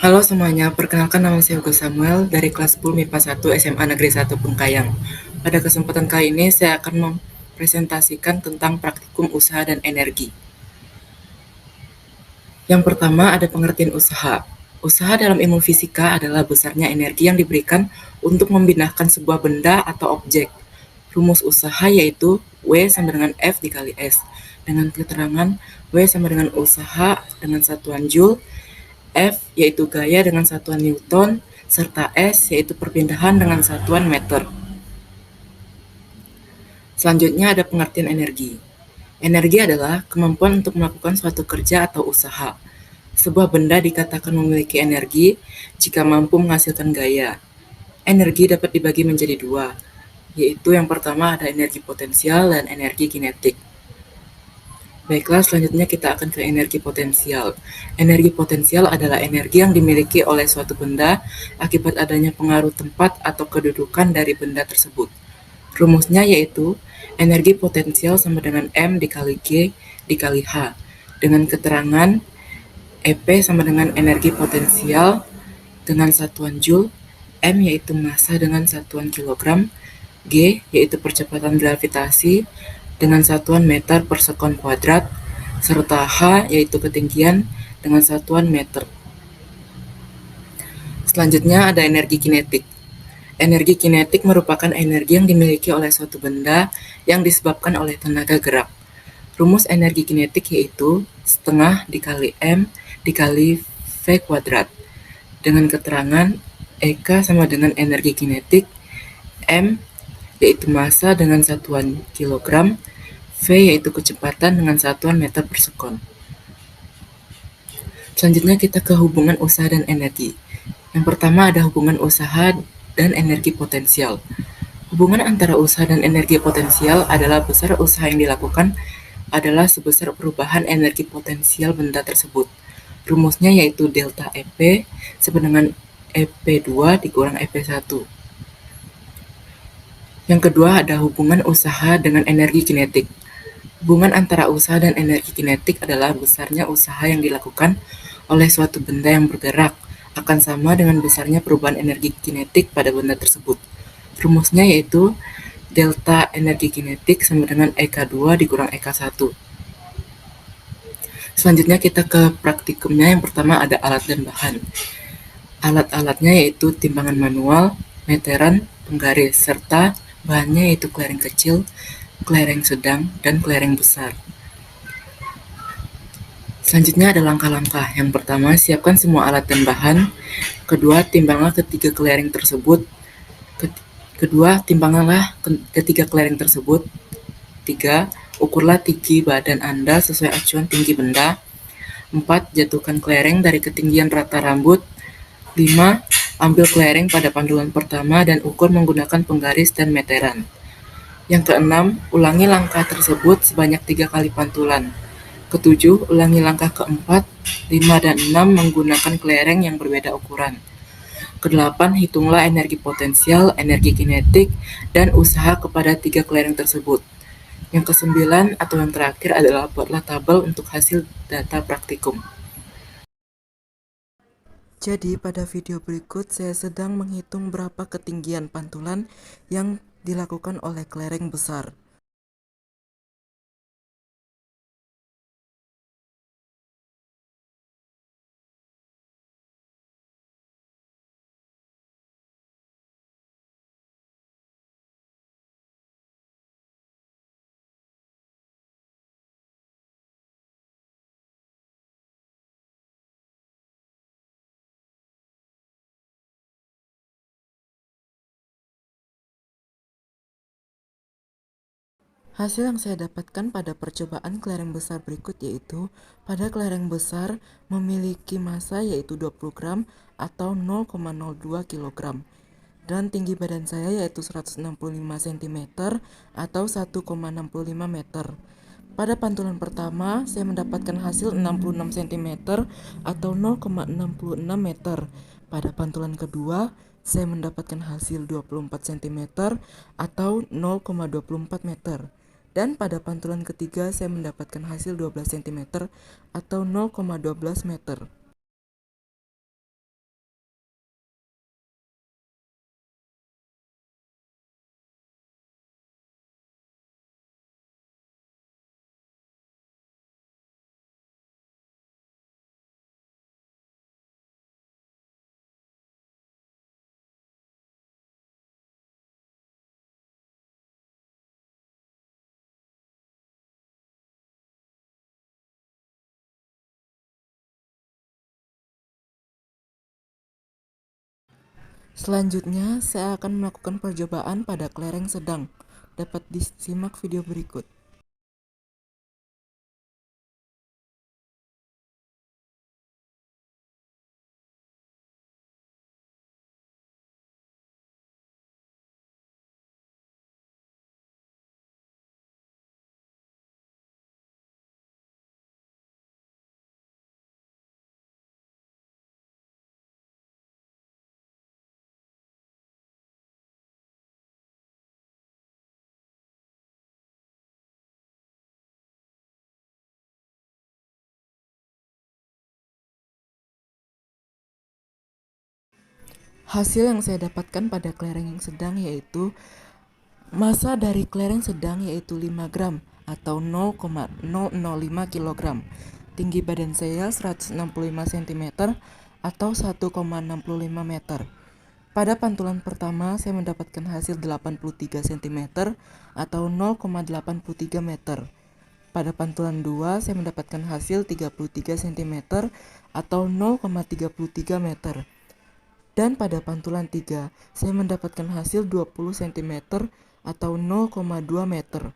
Halo semuanya, perkenalkan nama saya Hugo Samuel dari kelas 10 MIPA 1 SMA Negeri 1 Bengkayang. Pada kesempatan kali ini saya akan mempresentasikan tentang praktikum usaha dan energi. Yang pertama ada pengertian usaha. Usaha dalam ilmu fisika adalah besarnya energi yang diberikan untuk memindahkan sebuah benda atau objek. Rumus usaha yaitu W sama dengan F dikali S. Dengan keterangan W sama dengan usaha dengan satuan Joule, F yaitu gaya dengan satuan Newton, serta S yaitu perpindahan dengan satuan meter. Selanjutnya ada pengertian energi. Energi adalah kemampuan untuk melakukan suatu kerja atau usaha. Sebuah benda dikatakan memiliki energi jika mampu menghasilkan gaya. Energi dapat dibagi menjadi dua, yaitu yang pertama ada energi potensial dan energi kinetik. Baiklah, selanjutnya kita akan ke energi potensial. Energi potensial adalah energi yang dimiliki oleh suatu benda akibat adanya pengaruh tempat atau kedudukan dari benda tersebut. Rumusnya yaitu energi potensial sama dengan M dikali G dikali H. Dengan keterangan EP sama dengan energi potensial dengan satuan Joule, M yaitu massa dengan satuan kilogram, G yaitu percepatan gravitasi dengan satuan meter per sekon kuadrat, serta H yaitu ketinggian dengan satuan meter. Selanjutnya ada energi kinetik. Energi kinetik merupakan energi yang dimiliki oleh suatu benda yang disebabkan oleh tenaga gerak. Rumus energi kinetik yaitu setengah dikali M dikali V kuadrat. Dengan keterangan EK sama dengan energi kinetik, M yaitu massa dengan satuan kilogram, V yaitu kecepatan dengan satuan meter per sekon. Selanjutnya kita ke hubungan usaha dan energi. Yang pertama ada hubungan usaha dan energi potensial. Hubungan antara usaha dan energi potensial adalah besar usaha yang dilakukan adalah sebesar perubahan energi potensial benda tersebut. Rumusnya yaitu delta EP sama dengan EP2 dikurang EP1. Yang kedua ada hubungan usaha dengan energi kinetik. Hubungan antara usaha dan energi kinetik adalah besarnya usaha yang dilakukan oleh suatu benda yang bergerak akan sama dengan besarnya perubahan energi kinetik pada benda tersebut. Rumusnya yaitu delta energi kinetik sama dengan EK2 dikurang EK1. Selanjutnya kita ke praktikumnya. Yang pertama ada alat dan bahan. Alat-alatnya yaitu timbangan manual, meteran, penggaris, serta bahannya yaitu kelereng kecil, kelereng sedang, dan kelereng besar. Selanjutnya ada langkah-langkah. Yang pertama, siapkan semua alat dan bahan. Kedua, timbanglah ketiga kelereng tersebut. Kedua, timbanglah ketiga kelereng tersebut. Tiga, ukurlah tinggi badan Anda sesuai acuan tinggi benda. 4. Jatuhkan kelereng dari ketinggian rata rambut. 5. Ambil kelereng pada pantulan pertama dan ukur menggunakan penggaris dan meteran. Yang keenam, ulangi langkah tersebut sebanyak 3 kali pantulan. Ketujuh, ulangi langkah keempat, 5, dan 6 menggunakan kelereng yang berbeda ukuran. Kedelapan, hitunglah energi potensial, energi kinetik, dan usaha kepada 3 kelereng tersebut. Yang kesembilan atau yang terakhir adalah buatlah tabel untuk hasil data praktikum. Jadi pada video berikut saya sedang menghitung berapa ketinggian pantulan yang dilakukan oleh kelereng besar. Hasil yang saya dapatkan pada percobaan kelereng besar berikut yaitu pada kelereng besar memiliki massa yaitu 20 gram atau 0,02 kg dan tinggi badan saya yaitu 165 cm atau 1,65 meter. Pada pantulan pertama saya mendapatkan hasil 66 cm atau 0,66 meter. Pada pantulan kedua saya mendapatkan hasil 24 cm atau 0,24 meter. Dan pada pantulan ketiga saya mendapatkan hasil 12 cm atau 0,12 meter. Selanjutnya, saya akan melakukan percobaan pada kelereng sedang. Dapat disimak video berikut. Hasil yang saya dapatkan pada kelereng yang sedang yaitu massa dari kelereng sedang yaitu 5 gram atau 0,005 kg. Tinggi badan saya 165 cm atau 1,65 meter. Pada pantulan pertama saya mendapatkan hasil 83 cm atau 0,83 meter. Pada pantulan 2 saya mendapatkan hasil 33 cm atau 0,33 meter. Dan pada pantulan 3 saya mendapatkan hasil 20 cm atau 0,2 meter.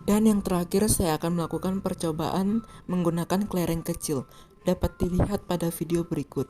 Dan yang terakhir saya akan melakukan percobaan menggunakan kelereng kecil. Dapat dilihat pada video berikut.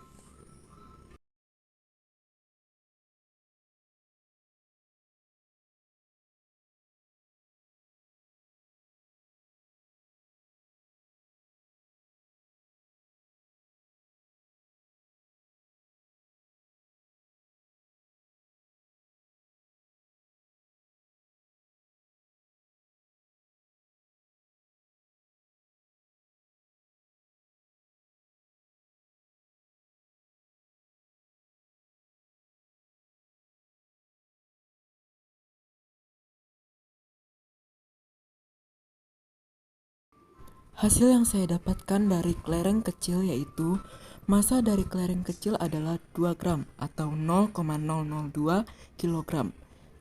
Hasil yang saya dapatkan dari kelereng kecil yaitu massa dari kelereng kecil adalah 2 gram atau 0,002 kg.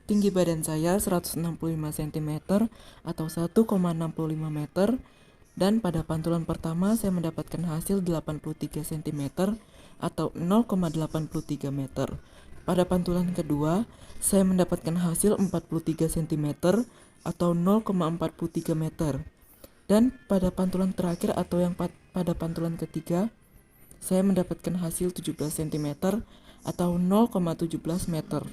Tinggi badan saya 165 cm atau 1,65 meter. Dan pada pantulan pertama saya mendapatkan hasil 83 cm atau 0,83 meter. Pada pantulan kedua saya mendapatkan hasil 43 cm atau 0,43 meter. Dan pada pantulan terakhir atau yang pada pantulan ketiga, saya mendapatkan hasil 17 cm atau 0,17 meter.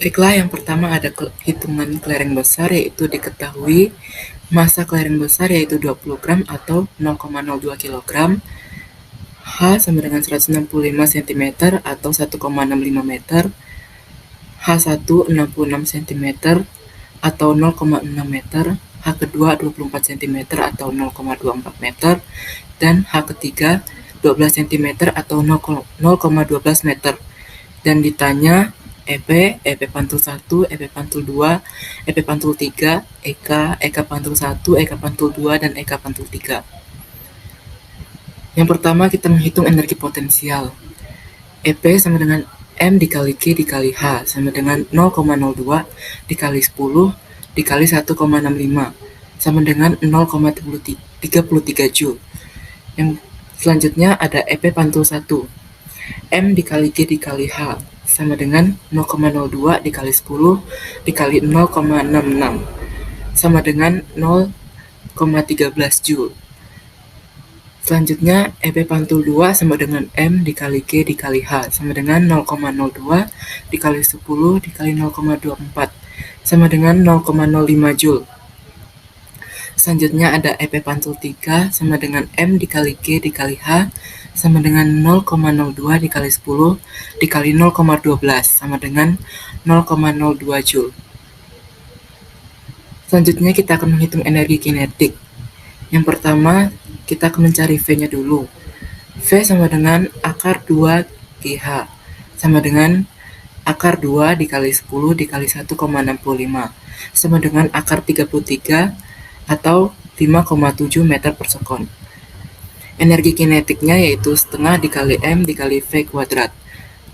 Baiklah, yang pertama ada hitungan kelereng besar, yaitu diketahui massa kelereng besar yaitu 20 gram atau 0,02 kg. H sama dengan 165 cm atau 1,65 meter. H1 66 cm atau 0,6 meter. H kedua 24 cm atau 0,24 meter. Dan H ketiga 12 cm atau 0,12 meter. Dan ditanya EP pantul 1, EP pantul 2, EP pantul 3, EK pantul 1, EK pantul 2, dan EK pantul 3. Yang pertama kita menghitung energi potensial. EP sama dengan M dikali Q dikali H sama dengan 0,02 dikali 10 dikali 1,65 sama dengan 0,33 Joule. Yang selanjutnya ada EP pantul 1. M dikali Q dikali H sama dengan 0,02 dikali 10 dikali 0,66 sama dengan 0,13 Joule. Selanjutnya, EP pantul 2 sama dengan M dikali Q dikali H sama dengan 0,02 dikali 10 dikali 0,24 sama dengan 0,05 Joule. Selanjutnya ada EP pantul 3 sama dengan M dikali Q dikali H sama dengan 0,02 dikali 10 dikali 0,12 sama dengan 0,02 Joule. Selanjutnya kita akan menghitung energi kinetik. Yang pertama, kita akan mencari V-nya dulu. V sama dengan akar 2 GH sama dengan akar 2 dikali 10 dikali 1,65 sama dengan akar 33 atau 5,7 meter per sekon. Energi kinetiknya yaitu setengah dikali M dikali V kuadrat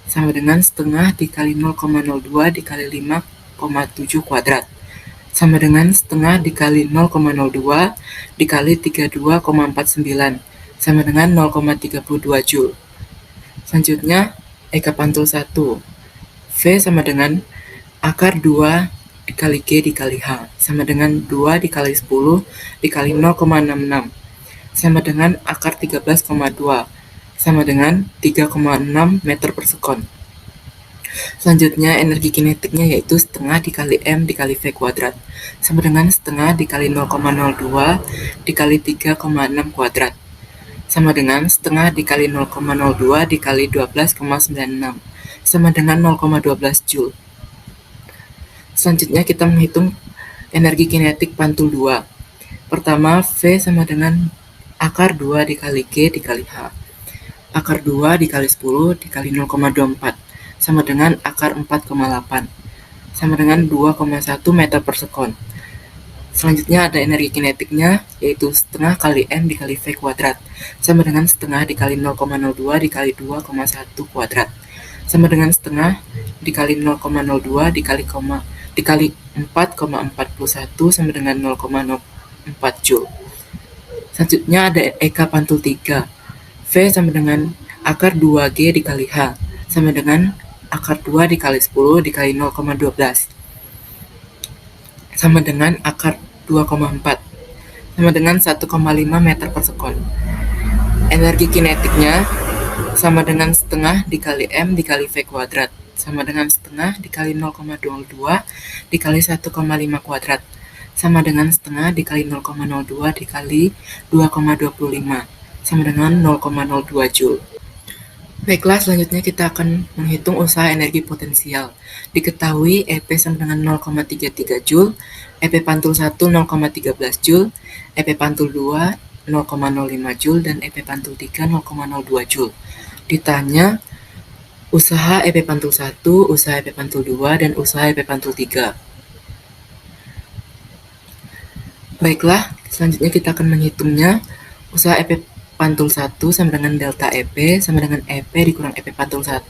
sama dengan setengah dikali 0,02 dikali 5,7 kuadrat sama dengan setengah dikali 0,02 dikali 32,49 sama dengan 0,32 Joule. Selanjutnya, Eka pantul 1. V sama dengan akar 2 dikali Q dikali H sama dengan 2 dikali 10 dikali 0,66 sama dengan akar 13,2 sama dengan 3,6 meter per sekon. Selanjutnya, energi kinetiknya yaitu setengah dikali M dikali V kuadrat sama dengan setengah dikali 0,02 dikali 3,6 kuadrat sama dengan setengah dikali 0,02 dikali 12,96 sama dengan 0,12 Joule. Selanjutnya kita menghitung energi kinetik pantul 2. Pertama, V sama dengan akar 2 dikali Q dikali H. Akar 2 dikali 10 dikali 0,24 sama dengan akar 4,8 sama dengan 2,1 meter per sekon. Selanjutnya ada energi kinetiknya yaitu setengah kali M dikali V kuadrat sama dengan setengah dikali 0,02 dikali 2,1 kuadrat sama dengan setengah dikali 0,02 dikali 4,41 sama dengan 0,04 Joule. Selanjutnya ada Eka pantul 3. V sama dengan akar 2G dikali H sama dengan akar 2 dikali 10 dikali 0,12 sama dengan akar 2,4 sama dengan 1,5 meter per sekon. Energi kinetiknya sama dengan setengah dikali M dikali V kuadrat sama dengan setengah dikali 0,02 dikali 1,5 kuadrat sama dengan setengah dikali 0,02 dikali 2,25 sama dengan 0,02 Joule. Baiklah, selanjutnya kita akan menghitung usaha energi potensial. Diketahui EP sama dengan 0,33 Joule, EP pantul 1 0,13 Joule, EP pantul 2 0,05 Joule, dan EP pantul 3 0,02 Joule. Ditanya usaha EP pantul 1, usaha EP pantul 2, dan usaha EP pantul 3. Baiklah, selanjutnya kita akan menghitungnya. Usaha EP pantul 1 sama dengan delta EP sama dengan EP dikurang EP pantul 1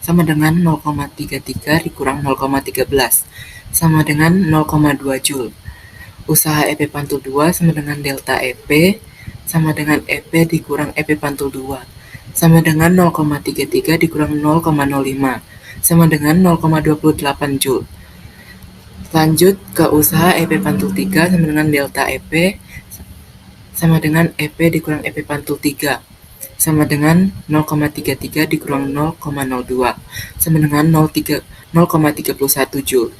sama dengan 0,33 dikurang 0,13 sama dengan 0,2 Joule. Usaha EP pantul 2 sama dengan delta EP sama dengan EP dikurang EP pantul 2 sama dengan 0,33 dikurang 0,05 sama dengan 0,28 Joule. Lanjut ke usaha EP pantul 3 sama dengan delta EP sama dengan EP dikurang EP pantul 3 sama dengan 0,33 dikurang 0,02 sama dengan 0,31 Joule.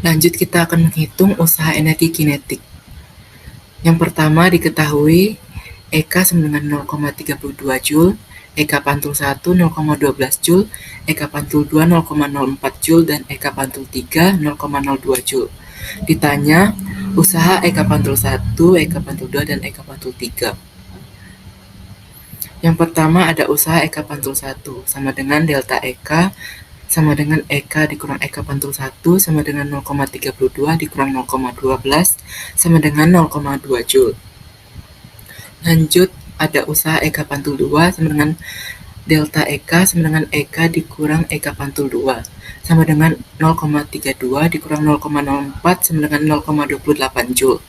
Lanjut kita akan menghitung usaha energi kinetik. Yang pertama diketahui EK sama dengan 0,32 Joule, EK pantul 1 0,12 Joule, EK pantul 2 0,04 Joule, dan EK pantul 3 0,02 Joule. Ditanya usaha EK pantul 1, EK pantul 2, dan EK pantul 3. Yang pertama ada usaha EK pantul 1 sama dengan delta EK sama dengan EK dikurang EK pantul 1 sama dengan 0,32 dikurang 0,12 sama dengan 0,2 Joule. Lanjut ada usaha EK pantul 2 sama dengan delta EK sama dengan EK dikurang EK pantul 2 sama dengan 0,32 dikurang 0,04 sama dengan 0,28 Joule.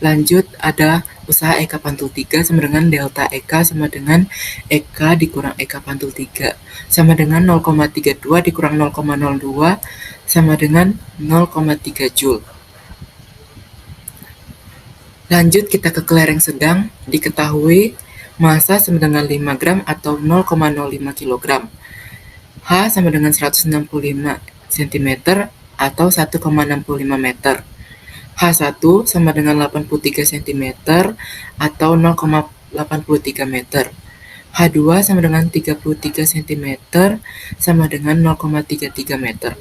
Lanjut ada usaha EK pantul 3 sama dengan delta EK sama dengan EK dikurang EK pantul 3 sama dengan 0,32 dikurang 0,02 sama dengan 0,3 Joule. Lanjut kita ke kelereng sedang, diketahui massa sama dengan 5 gram atau 0,05 kg. H sama dengan 165 cm atau 1,65 meter. H1 sama dengan 83 cm atau 0,83 meter. H2 sama dengan 33 cm sama dengan 0,33 meter.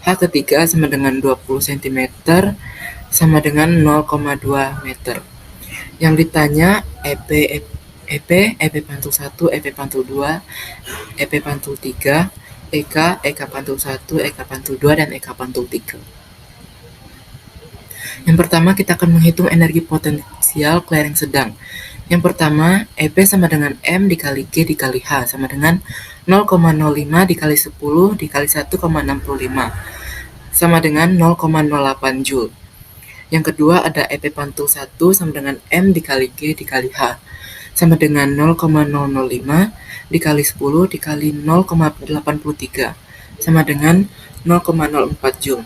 H ketiga sama dengan 20 cm sama dengan 0,2 meter. Yang ditanya EP pantul 1, EP pantul 2, EP pantul 3, EK pantul 1, EK pantul 2, dan EK pantul 3. Yang pertama kita akan menghitung energi potensial kelereng sedang. Yang pertama, EP sama dengan M dikali G dikali H sama dengan 0,05 dikali 10 dikali 1,65 sama dengan 0,08 Joule. Yang kedua ada EP pantul 1 sama dengan M dikali G dikali H sama dengan 0,005 dikali 10 dikali 0,83 sama dengan 0,04 Joule.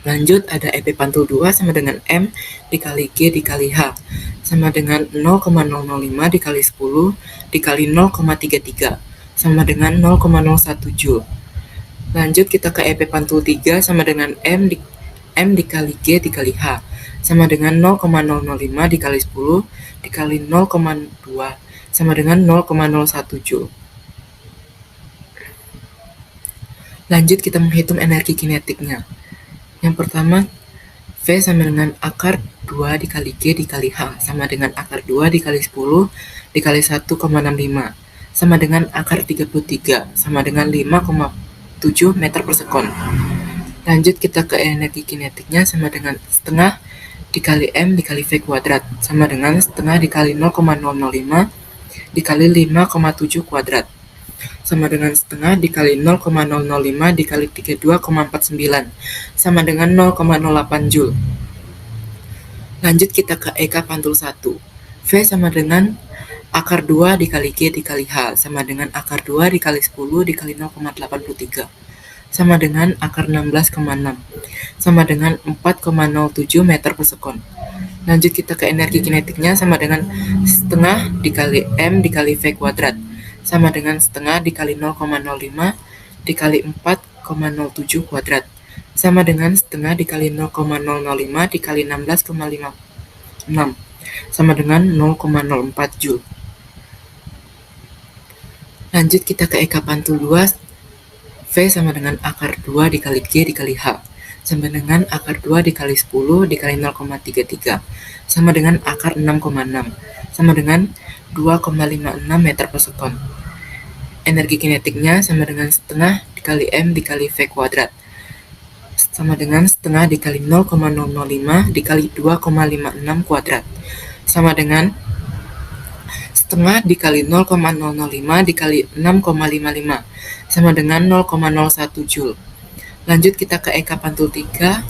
Lanjut ada EP pantul 2 sama dengan M dikali G dikali H sama dengan 0,005 dikali 10 dikali 0,33 sama dengan 0,01 Joule. Lanjut kita ke EP pantul 3 sama dengan M dikali G dikali H sama dengan 0,005 dikali 10 dikali 0,2 sama dengan 0,01 Joule. Lanjut kita menghitung energi kinetiknya. Yang pertama, V sama dengan akar 2 dikali G dikali H sama dengan akar 2 dikali 10 dikali 1,65 sama dengan akar 33 sama dengan 5,7 meter per sekon. Lanjut kita ke energi kinetiknya sama dengan setengah dikali M dikali V kuadrat sama dengan setengah dikali 0,005 dikali 5,7 kuadrat sama dengan setengah dikali 0,005 dikali 32,49 sama dengan 0,08 Joule. Lanjut kita ke EK pantul 1. V sama dengan akar 2 dikali G dikali H sama dengan akar 2 dikali 10 dikali 0,83 sama dengan akar 16,6 sama dengan 4,07 meter per sekon. Lanjut kita ke energi kinetiknya sama dengan setengah dikali M dikali V kuadrat sama dengan setengah dikali 0,05 dikali 4,07 kuadrat sama dengan setengah dikali 0,005 dikali 16,56 sama dengan 0,04 Joule. Lanjut kita ke EK pantul 2. V sama dengan akar 2 dikali G dikali H sama dengan akar 2 dikali 10 dikali 0,33 sama dengan akar 6,6 sama dengan 2,56 meter per sekon. Energi kinetiknya sama dengan setengah dikali M dikali V kuadrat sama dengan setengah dikali 0,005 dikali 2,56 kuadrat sama dengan setengah dikali 0,005 dikali 6,55 sama dengan 0,01 Joule. Lanjut kita ke EK pantul 3.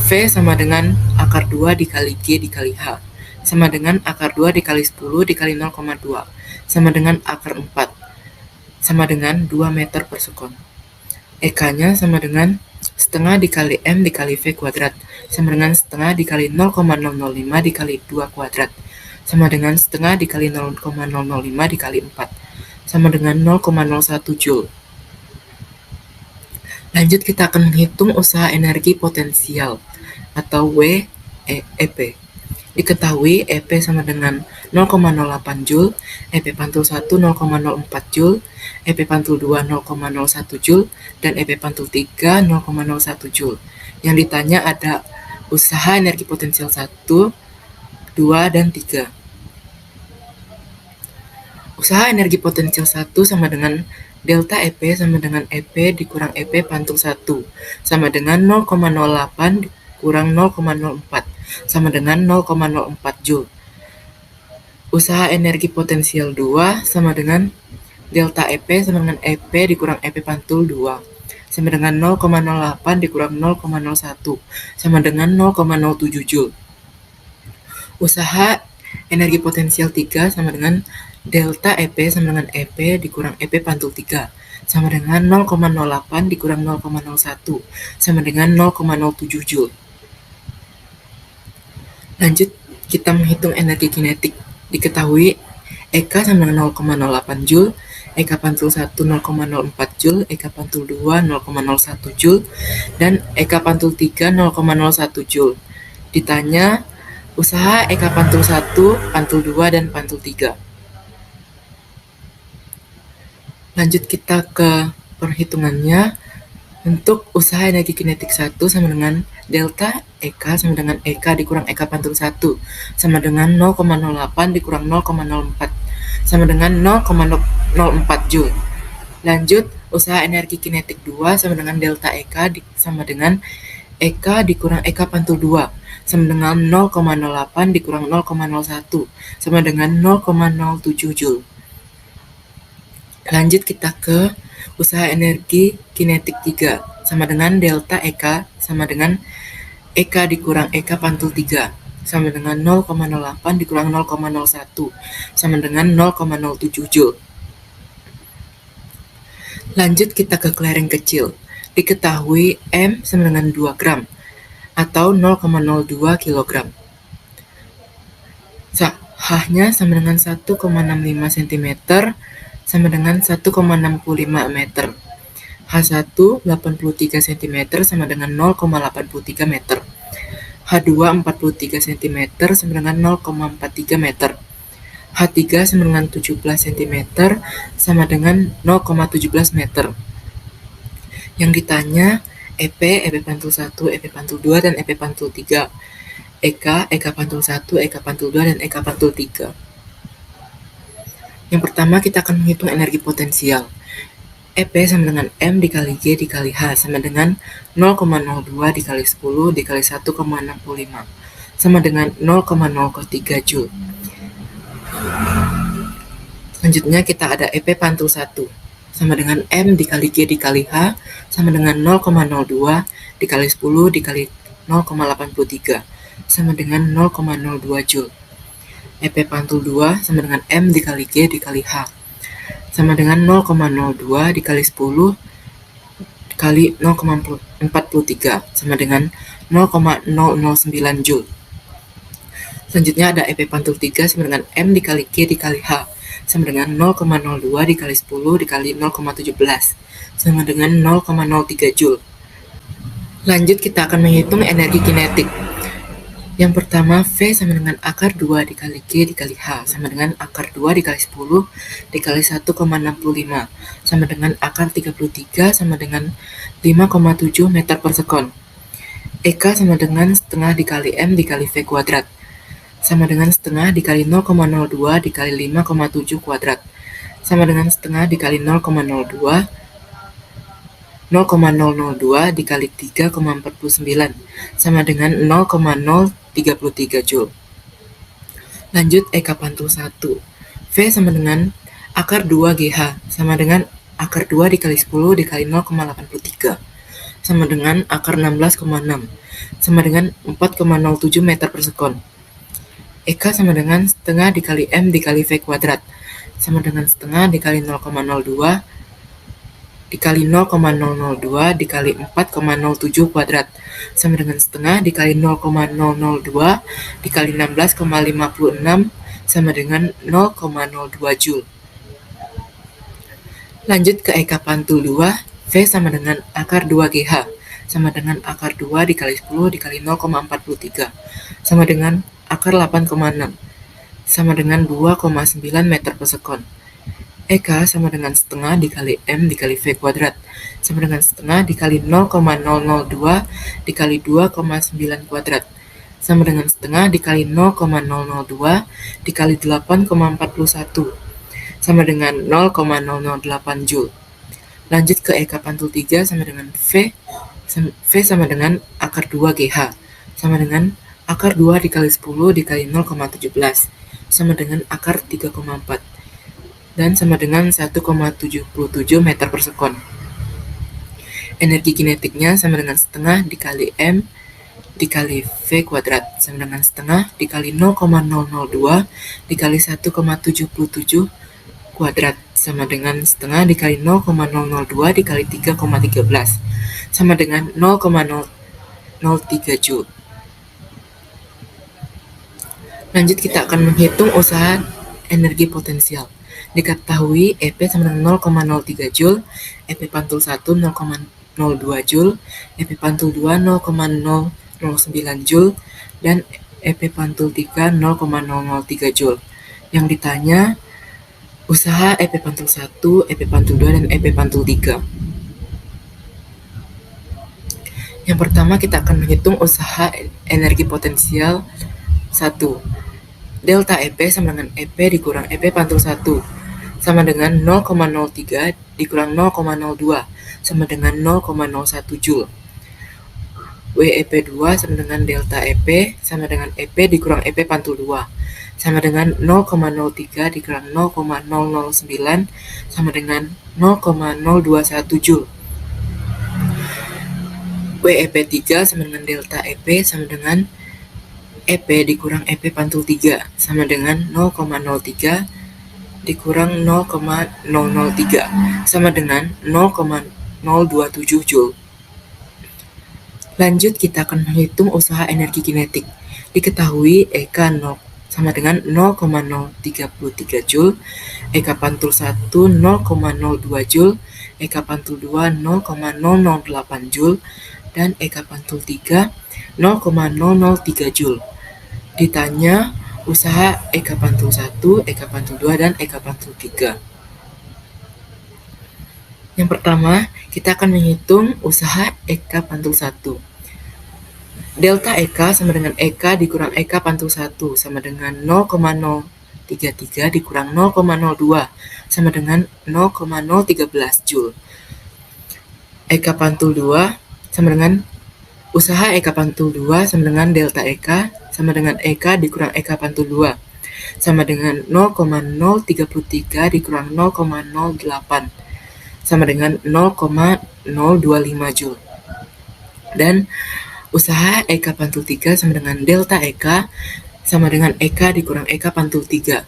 V sama dengan akar 2 dikali G dikali H sama dengan akar 2 dikali 10 dikali 0,2 sama dengan akar 4 sama dengan 2 meter per sekon. EK-nya sama dengan setengah dikali M dikali V kuadrat sama dengan setengah dikali 0,005 dikali 2 kuadrat sama dengan setengah dikali 0,005 dikali 4 sama dengan 0,01 Joule. Lanjut kita akan menghitung usaha energi potensial atau EP. Diketahui EP sama dengan 0,08 Joule, EP pantul 1 0,04 Joule, EP pantul 2 0,01 Joule, dan EP pantul 3 0,01 Joule. Yang ditanya ada usaha energi potensial 1, 2, dan 3. Usaha energi potensial 1 sama dengan delta EP sama dengan EP dikurang EP pantul 1 sama dengan 0,08 kurang 0,04 sama dengan 0,04 Joule. Usaha energi potensial 2 sama dengan delta EP sama dengan EP dikurang EP pantul 2 sama dengan 0,08 dikurang 0,01 sama dengan 0,07 Joule. Usaha energi potensial 3 sama dengan delta EP sama dengan EP dikurang EP pantul 3 sama dengan 0,08 dikurang 0,01 sama dengan 0,07 Joule. Lanjut, kita menghitung energi kinetik. Diketahui EK sama dengan 0,08 Joule, EK pantul 1 0,04 Joule, EK pantul 2 0,01 Joule, dan EK pantul 3 0,01 Joule. Ditanya usaha EK pantul 1, pantul 2, dan pantul 3. Lanjut kita ke perhitungannya. Untuk usaha energi kinetik 1 sama dengan delta EK sama dengan EK dikurang EK pantul 1 sama dengan 0,08 dikurang 0,04 sama dengan 0,04 Joule. Lanjut, usaha energi kinetik 2 sama dengan delta EK sama dengan EK dikurang EK pantul 2 sama dengan 0,08 dikurang 0,01 sama dengan 0,07 Joule. Lanjut kita ke usaha energi kinetik 3 sama dengan delta EK sama dengan EK dikurang EK pantul 3 sama dengan 0,08 dikurang 0,01 sama dengan 0,07 Joule. Lanjut kita ke kelereng kecil. Diketahui M sama dengan 2 gram atau 0,02 kg. H-nya sama dengan 1,65 cm sama dengan 1,65 meter. H1 83 cm sama dengan 0,83 meter. H2 43 cm sama dengan 0,43 meter. H3 sama dengan 17 cm sama dengan 0,17 meter. Yang ditanya EP, EP pantul 1, EP pantul 2, dan EP pantul 3. EK, EK pantul 1, EK pantul 2, dan EK pantul 3. Yang pertama kita akan menghitung energi potensial. EP sama dengan M dikali G dikali H sama dengan 0,02 dikali 10 dikali 1,65 sama dengan 0,03 Joule. Selanjutnya kita ada EP pantul 1 sama dengan M dikali G dikali H sama dengan 0,02 dikali 10 dikali 0,83 sama dengan 0,02 Joule. EP pantul 2 sama dengan M dikali G dikali H sama dengan 0,02 dikali 10 dikali 0,43 sama dengan 0,009 Joule. Selanjutnya ada EP pantul 3 sama dengan M dikali G dikali H sama dengan 0,02 dikali 10 dikali 0,17 sama dengan 0,03 Joule. Lanjut kita akan menghitung energi kinetik. Yang pertama, V sama dengan akar 2 dikali G dikali H sama dengan akar 2 dikali 10 dikali 1,65 sama dengan akar 33 sama dengan 5,7 meter per sekon. EK sama dengan setengah dikali M dikali V kuadrat sama dengan setengah dikali 0,02 dikali 5,7 kuadrat sama dengan setengah dikali 0,02 dikali 3,49 sama dengan 0,033 Joule. Lanjut EK pantul 1. V sama dengan akar 2 GH sama dengan akar 2 dikali 10 dikali 0,83 sama dengan akar 16,6 sama dengan 4,07 meter per sekon. EK sama dengan setengah dikali M dikali V kuadrat sama dengan setengah dikali 0,02 dikali 0,002 dikali 4,07 kuadrat sama dengan setengah dikali 0,002 dikali 16,56 sama dengan 0,02 Joule. Lanjut ke EK pantul 2, V sama dengan akar 2 GH sama dengan akar 2 dikali 10 dikali 0,43 sama dengan akar 8,6 sama dengan 2,9 meter per sekon. EK sama dengan setengah dikali M dikali V kuadrat sama dengan setengah dikali 0,002 dikali 2,9 kuadrat sama dengan setengah dikali 0,002 dikali 8,41 sama dengan 0,008 Joule. Lanjut ke EK pantul 3 sama dengan V sama dengan akar 2 GH sama dengan akar 2 dikali 10 dikali 0,17 sama dengan akar 3,4 dan sama dengan 1,77 meter per sekon. Energi kinetiknya sama dengan setengah dikali M dikali V kuadrat sama dengan setengah dikali 0,002 dikali 1,77 kuadrat sama dengan setengah dikali 0,002 dikali 3,13 sama dengan 0,003 Joule. Lanjut kita akan menghitung usaha energi potensial. Diketahui EP sama dengan 0,03 Joule, EP pantul 1 0,02 Joule, EP pantul 2 0,009 Joule, dan EP pantul 3 0,003 Joule. Yang ditanya usaha EP pantul 1, EP pantul 2, dan EP pantul 3. Yang pertama kita akan menghitung usaha energi potensial 1. Delta EP sama dengan EP dikurang EP pantul 1 sama dengan 0,03 dikurang 0,02 sama dengan 0,01 Joule. WEP2 sama dengan delta EP sama dengan EP dikurang EP pantul 2 sama dengan 0,03 dikurang 0,009 sama dengan 0,021 Joule. WEP3 sama dengan delta EP sama dengan EP dikurang EP pantul 3 sama dengan 0,03 dikurang 0,003 sama dengan 0,027 Joule. Lanjut kita akan menghitung usaha energi kinetik. Diketahui EK 0 sama dengan 0,033 Joule, EK pantul 1 0,02 Joule, EK pantul 2 0,008 Joule, dan EK pantul 3 0,003 Joule. Ditanya usaha EK pantul 1, EK pantul 2, dan EK pantul 3. Yang pertama, kita akan menghitung usaha EK pantul 1. Delta EK sama dengan EK dikurang EK pantul 1 sama dengan 0,033 dikurang 0,02 sama dengan 0,013 Joule. EK pantul 2 sama dengan usaha EK pantul 2 sama dengan delta EK sama dengan EK dikurang EK pantul 2 sama dengan 0,033 dikurang 0,08 sama dengan 0,025 Joule. Dan usaha EK pantul 3 sama dengan delta EK sama dengan EK dikurang EK pantul 3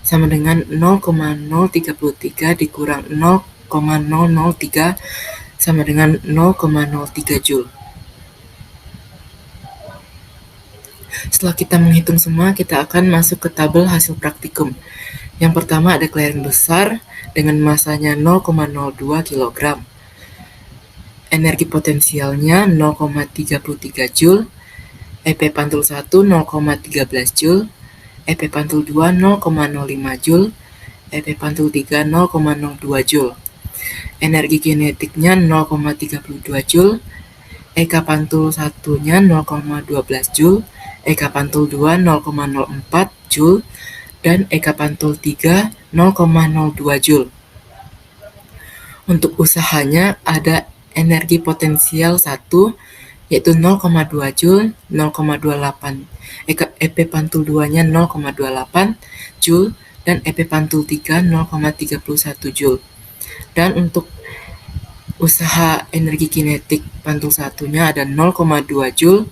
sama dengan 0,033 dikurang 0,003 sama dengan 0,03 Joule. Setelah kita menghitung semua, kita akan masuk ke tabel hasil praktikum. Yang pertama ada kelereng besar dengan masanya 0,02 kg. Energi potensialnya 0,33 Joule, EP pantul 1 0,13 Joule, EP pantul 2 0,05 Joule, EP pantul 3 0,02 Joule. Energi kinetiknya 0,32 Joule, EK pantul 1-nya 0,12 Joule, EK pantul 2 0,04 Joule, dan EK pantul 3 0,02 Joule. Untuk usahanya ada energi potensial 1 yaitu 0,2 Joule, 0,28 EP pantul 2-nya 0,28 Joule, dan EP pantul 3 0,31 Joule. Dan untuk usaha energi kinetik pantul 1-nya ada 0,2 Joule,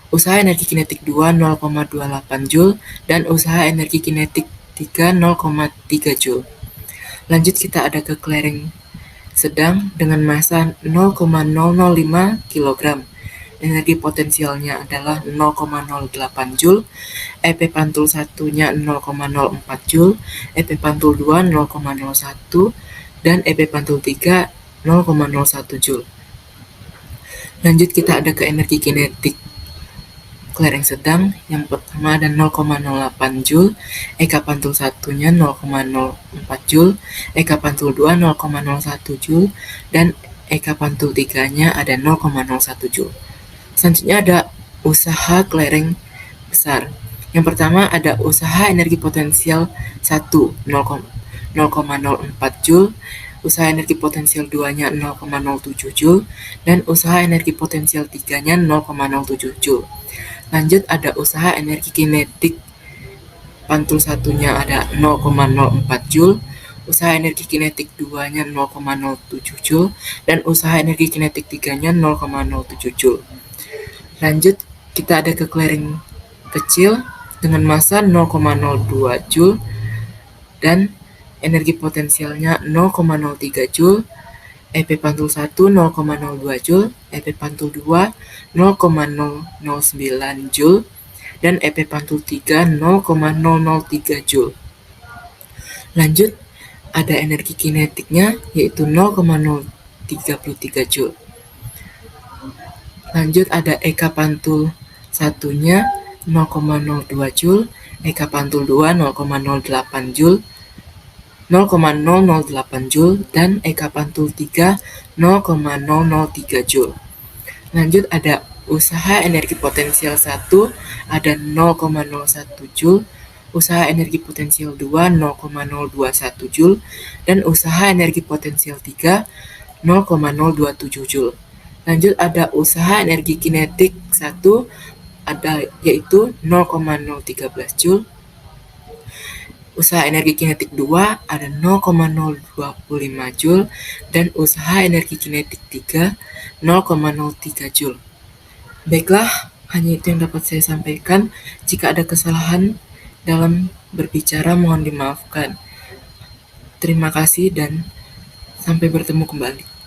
usaha energi kinetik 2 0,28 Joule, dan usaha energi kinetik 3 0,3 Joule. Lanjut kita ada ke kelereng sedang dengan massa 0,005 kg. Energi potensialnya adalah 0,08 Joule, EP pantul 1-nya 0,04 Joule, EP pantul 2 0,01, dan EP pantul 3 0,01 Joule. Lanjut kita ada ke energi kinetik kelereng sedang. Yang pertama ada 0,08 Joule, EK pantul 1-nya 0,04 Joule, EK pantul 2 0,01 Joule, dan EK pantul 3-nya ada 0,01 Joule. Selanjutnya ada usaha kelereng besar. Yang pertama ada usaha energi potensial 1 0,04 Joule, usaha energi potensial 2-nya 0,07 Joule, dan usaha energi potensial 3-nya 0,07 Joule. Lanjut ada usaha energi kinetik pantul satunya ada 0,04 Joule, usaha energi kinetik 2-nya 0,07 Joule, dan usaha energi kinetik 3-nya 0,07 Joule. Lanjut, kita ada ke clearing kecil dengan massa 0,02 Joule dan energi potensialnya 0,03 Joule, EP pantul 1 0,02 Joule, EP pantul 2 0,009 Joule, dan EP pantul 3 0,003 Joule. Lanjut, ada energi kinetiknya yaitu 0,033 Joule. Lanjut, ada EK pantul satunya 0,02 Joule, EK pantul 2 0,08 Joule, 0,008 Joule, dan EK pantul 3 0,003 Joule. Lanjut, ada usaha energi potensial 1 ada 0,01 Joule, usaha energi potensial 2 0,021 Joule, dan usaha energi potensial 3 0,027 Joule. Lanjut, ada usaha energi kinetik 1 ada yaitu 0,013 Joule. Usaha energi kinetik 2 ada 0,025 Joule, dan usaha energi kinetik 3 0,03 Joule. Baiklah, hanya itu yang dapat saya sampaikan. Jika ada kesalahan dalam berbicara mohon dimaafkan. Terima kasih dan sampai bertemu kembali.